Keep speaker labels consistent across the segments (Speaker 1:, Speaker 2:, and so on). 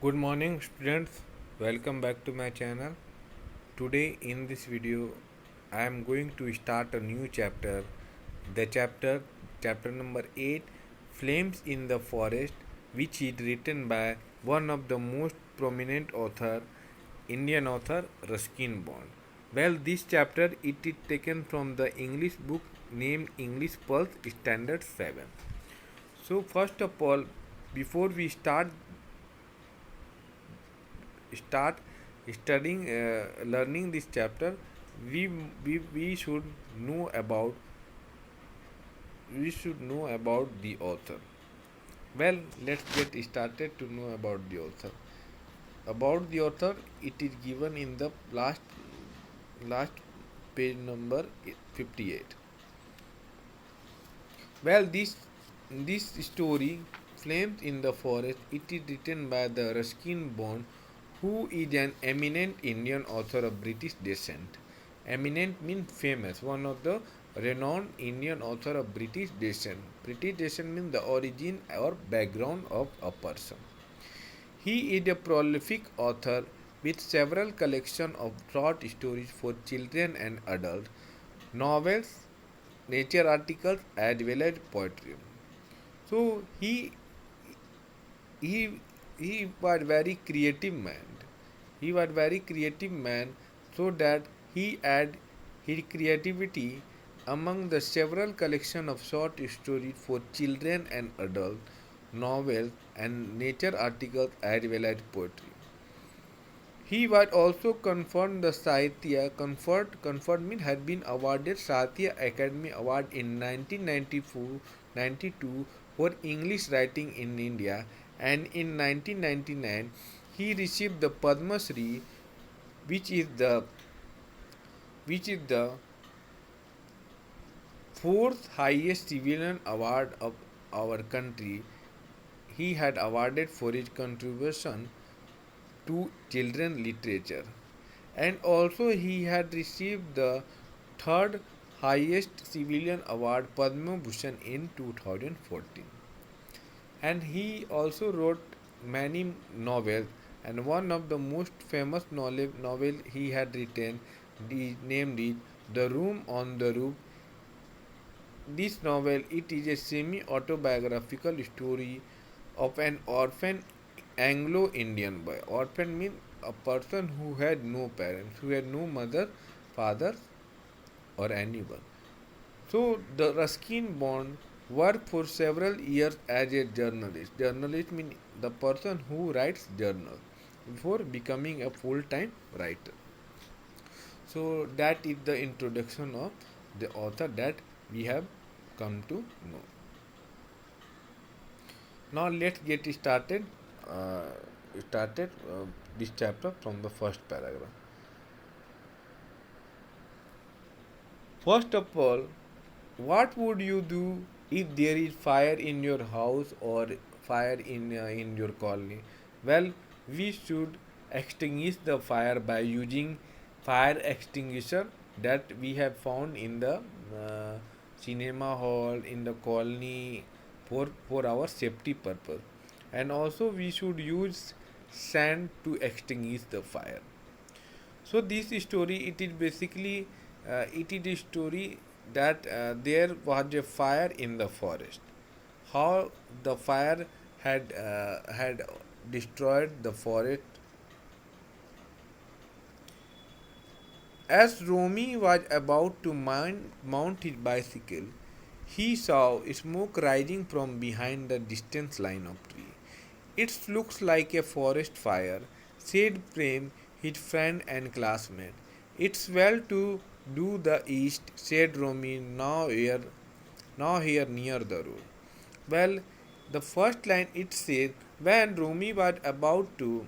Speaker 1: Good morning students, welcome back to my channel. Today in this video I am going to start a new chapter. The chapter number 8, Flames in the Forest, which is written by one of the most prominent author, Indian author Ruskin Bond. Well, this chapter it is taken from the English book named English Pulse Standard 7. So first of all, before we start studying learning this chapter, we should know about the author. Well, let's get started to know about the author. About the author, it is given in the last page number 58. Well, this story, Flames in the Forest, it is written by the Ruskin Bond, who is an eminent Indian author of British descent. Eminent means famous, one of the renowned Indian author of British descent. British descent means the origin or background of a person. He is a prolific author with several collections of short stories for children and adults, novels, nature articles, as well as poetry. So he he was very creative man. He was very creative man, so that he had his creativity among the several collection of short stories for children and adults, novels and nature articles as well as poetry. He was also conferred the Sahitya conferred means had been awarded Sahitya Academy Award in 1994-92 for English writing in India, and in 1999 he received the Padma Shri, which is the fourth highest civilian award of our country. He had awarded for his contribution to children literature, and also he had received the third highest civilian award Padma Bhushan in 2014. And he also wrote many novels, and one of the most famous novel he had written named it The Room on the Roof. This novel it is a semi-autobiographical story of an orphan Anglo-Indian boy. Orphan means a person who had no parents, who had no mother, father, or anyone. So the Ruskin Bond worked for several years as a journalist. Journalist means the person who writes journal before becoming a full-time writer. So that is the introduction of the author that we have come to know. Now let's get started. Uh, this chapter from the first paragraph. First of all, what would you do if there is fire in your house or fire in your colony? Well, we should extinguish the fire by using fire extinguisher that we have found in the uh, cinema hall, in the colony, for our safety purpose. And also we should use sand to extinguish the fire. So this story it is basically it is a story that there was a fire in the forest. How the fire had destroyed the forest. As Romy was about to mount his bicycle, he saw smoke rising from behind the distant line of trees. It looks like a forest fire, said Prem, his friend and classmate. It's well to do the east, said Romy, now here near the road. Well, the first line it says, when Romy was about to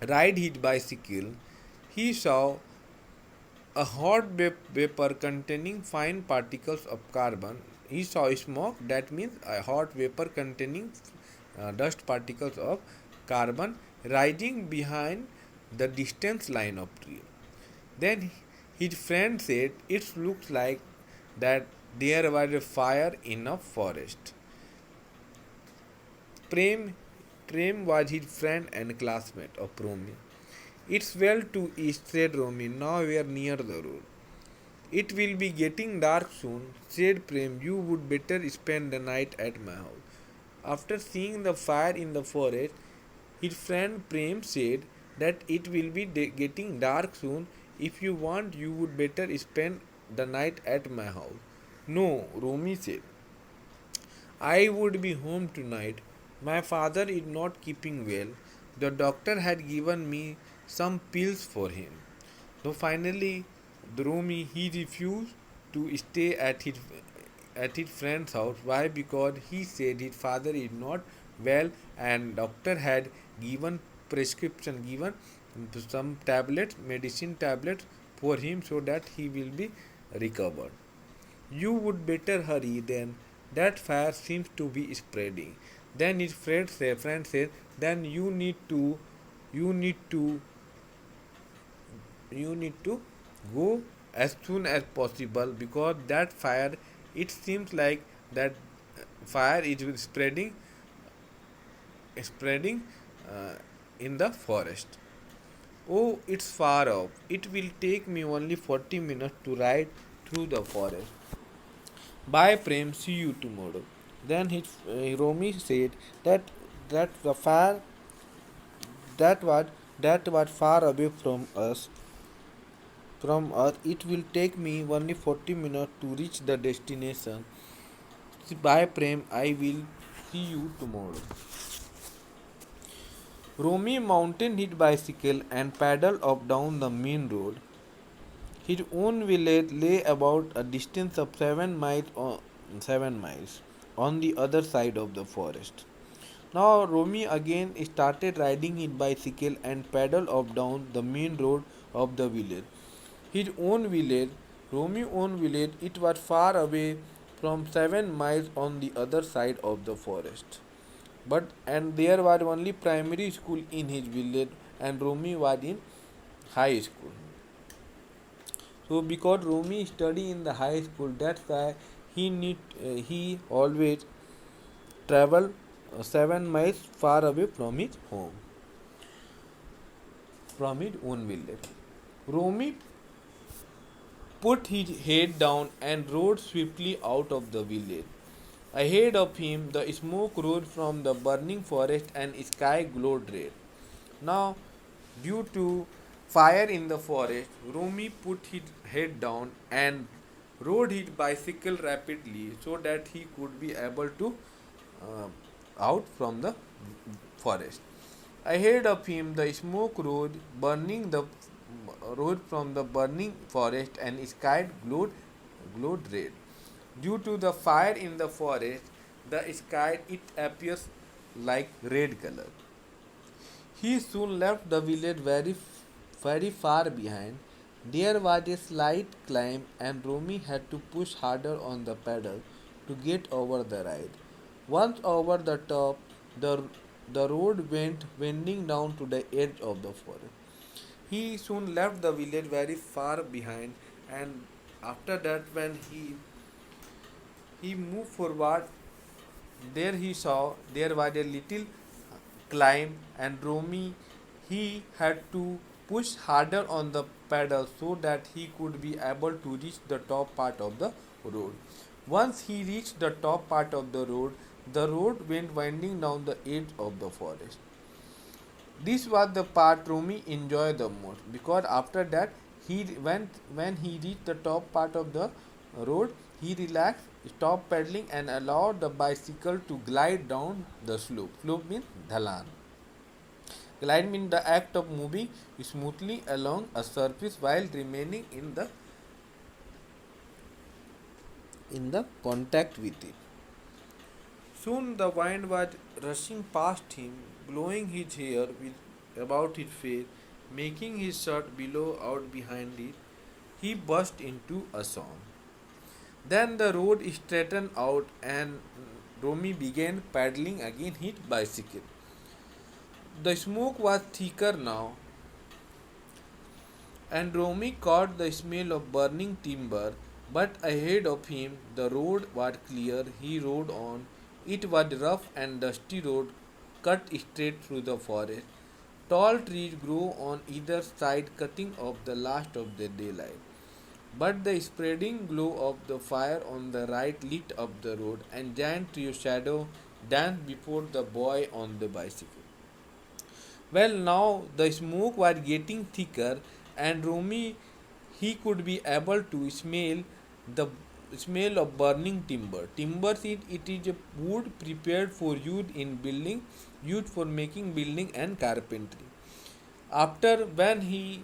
Speaker 1: ride his bicycle, he saw a hot vapor containing fine particles of carbon. He saw smoke, that means a hot vapor containing dust particles of carbon rising behind the distance line of tree. Then his friend said, it looks like that there was a fire in a forest. Prem Prem was his friend and classmate of Romy. It's well to east, said Romy. Now we are near the road. It will be getting dark soon, said Prem. You would better spend the night at my house. After seeing the fire in the forest, his friend Prem said that it will be getting dark soon. If you want, you would better spend the night at my house. No, Romy said. I would be home tonight. My father is not keeping well. The doctor had given me some pills for him. Though finally, Dromi he refused to stay at his friend's house. Why? Because he said his father is not well and doctor had given some tablets, medicine tablets for him so that he will be recovered. You would better hurry then. That fire seems to be spreading. Then his friend said, then you need to you need to go as soon as possible because that fire it seems like that fire is spreading uh, in the forest. Oh, it's far off. It will take me only 40 minutes to ride through the forest. Bye, Prem. See you tomorrow. Then Romy said that the fire that was far away from us. It will take me only 40 minutes to reach the destination. Bye, Prem. I will see you tomorrow. Romy mounted his bicycle and paddled up down the main road. His own village lay about a distance of 7 miles on the other side of the forest. Now Romy again started riding his bicycle and paddled up down the main road of the village. His own village, Romeo's own village, it was far away from 7 miles on the other side of the forest. But and there was only primary school in his village and Romy was in high school. So because Romy study in the high school, that's why he always travel 7 miles far away from his home, from his own village. Romy put his head down and rode swiftly out of the village. Ahead of him, the smoke rose from the burning forest and sky glowed red. Now, due to fire in the forest, Romy put his head down and rode his bicycle rapidly so that he could be able to uh, out from the forest. Ahead of him, the smoke rose from the burning forest and sky glowed red. Due to the fire in the forest, the sky it appears like red color. He soon left the village very far behind. There was a slight climb, and Romy had to push harder on the pedal to get over the ride. Once over the top, the, the road went winding down to the edge of the forest. He soon left the village very far behind, and after that, when he moved forward, there he saw there was a little climb, and Romy he had to push harder on the pedal so that he could be able to reach the top part of the road. Once he reached the top part of the road went winding down the edge of the forest. This was the part Romy enjoyed the most because after that he went when he reached the top part of the road he relaxed, stopped pedaling and allowed the bicycle to glide down the slope. Slope means dhalan. Glide means the act of moving smoothly along a surface while remaining in the contact with it. Soon the wind was rushing past him, blowing his hair about his face, making his shirt below out behind it. He burst into a song. Then the road straightened out and Romy began paddling again his bicycle. The smoke was thicker now, and Romy caught the smell of burning timber, but ahead of him the road was clear. He rode on. It was rough and dusty road cut straight through the forest. Tall trees grow on either side, cutting off the last of the daylight. But the spreading glow of the fire on the right lit up the road, and giant tree shadow danced before the boy on the bicycle. Well, now the smoke was getting thicker, and Romy he could be able to smell the smell of burning timber. Timber it is a wood prepared for use in building, used for making building and carpentry. After when he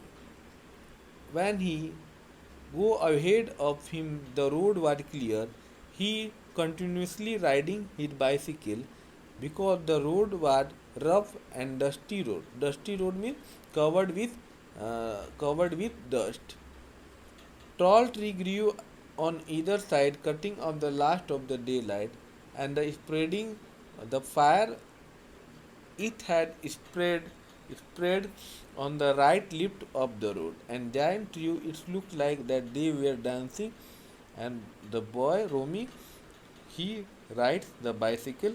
Speaker 1: go ahead of him, the road was clear. He continuously riding his bicycle because the road was rough and dusty road. Dusty road means covered with dust. Tall tree grew on either side, cutting off the last of the daylight, and the spreading the fire it had spread on the right lip of the road, and giant tree it looked like that they were dancing, and the boy Romy he rides the bicycle.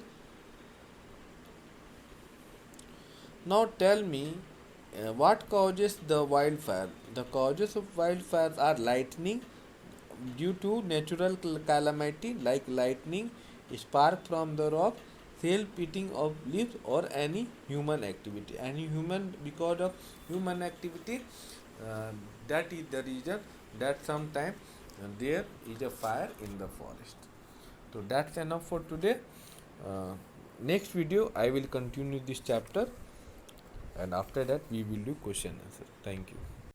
Speaker 1: Now tell me, what causes the wildfire? The causes of wildfires are lightning due to natural calamity like lightning, spark from the rock, self-eating of leaves, or any human activity. Any human because of human activity, uh, that is the reason that sometimes there is a fire in the forest. So that's enough for today. Uh, Next video I will continue this chapter, and after that we will do question answer. Thank you.